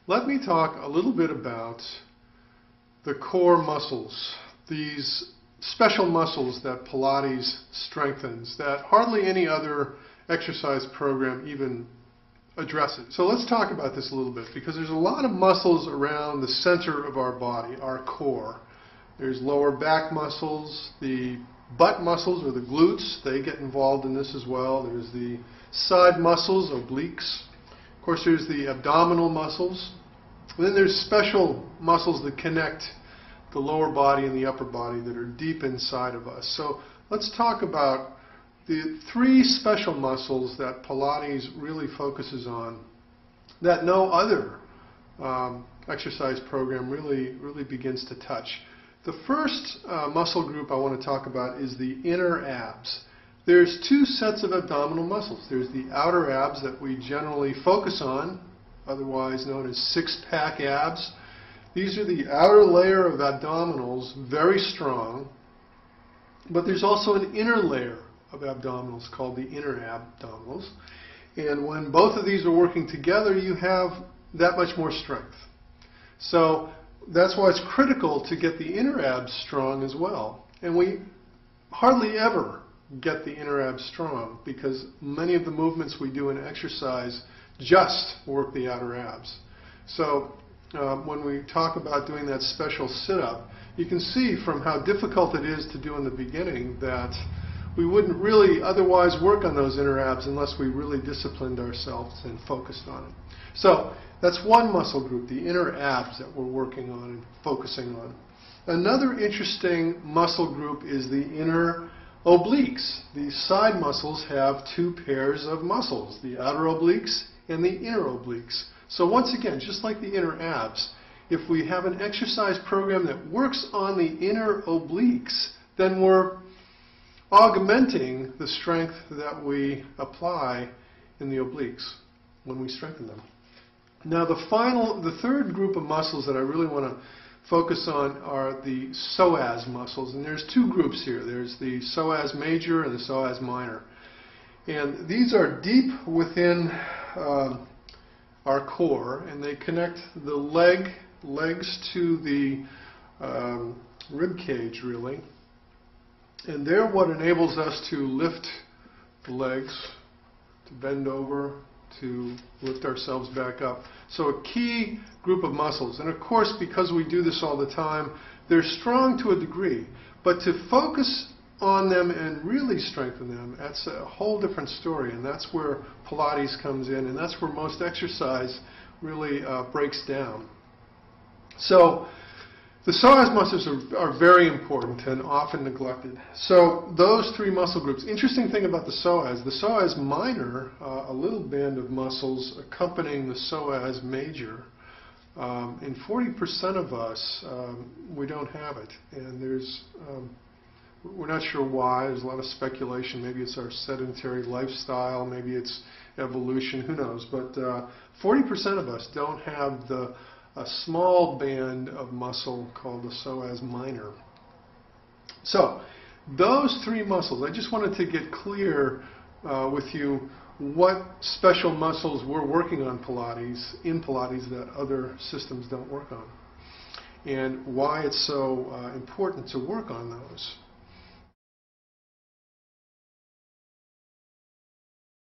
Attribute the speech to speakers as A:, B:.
A: let me talk a little bit about the core muscles, these special muscles that Pilates strengthens that hardly any other exercise program even addresses. So let's talk about this a little bit, because there's a lot of muscles around the center of our body, our core. There's lower back muscles, the butt muscles or the glutes, they get involved in this as well. There's the side muscles, obliques. Of course, there's the abdominal muscles. And then there's special muscles that connect the lower body and the upper body that are deep inside of us. So let's talk about the three special muscles that Pilates really focuses on that no other exercise program really begins to touch. The first muscle group I want to talk about is the inner abs. There's two sets of abdominal muscles. There's the outer abs that we generally focus on, otherwise known as six-pack abs. These are the outer layer of abdominals, very strong, but there's also an inner layer of abdominals called the inner abdominals. And when both of these are working together, you have that much more strength. So that's why it's critical to get the inner abs strong as well. And we hardly ever get the inner abs strong because many of the movements we do in exercise just work the outer abs. So when we talk about doing that special sit-up, you can see from how difficult it is to do in the beginning that we wouldn't really otherwise work on those inner abs unless we really disciplined ourselves and focused on it. So that's one muscle group, the inner abs, that we're working on and focusing on. Another interesting muscle group is the inner obliques. These side muscles have two pairs of muscles, the outer obliques and the inner obliques. So once again, just like the inner abs, if we have an exercise program that works on the inner obliques, then we're augmenting the strength that we apply in the obliques when we strengthen them. Now the third group of muscles that I really want to focus on are the psoas muscles, and there's two groups here. There's the psoas major and the psoas minor. And these are deep within our core, and they connect the legs to the rib cage, really. And they're what enables us to lift the legs, to bend over, to lift ourselves back up. So a key group of muscles. And of course, because we do this all the time, they're strong to a degree. But to focus on them and really strengthen them, that's a whole different story. And that's where Pilates comes in, and that's where most exercise really breaks down. So the psoas muscles are very important and often neglected. So those three muscle groups. Interesting thing about the psoas minor, a little band of muscles accompanying the psoas major. In 40% of us, we don't have it, and we're not sure why. There's a lot of speculation. Maybe it's our sedentary lifestyle. Maybe it's evolution. Who knows? But 40% of us don't have a small band of muscle called the psoas minor. So those three muscles, I just wanted to get clear with you what special muscles we're working on in Pilates that other systems don't work on, and why it's so important to work on those.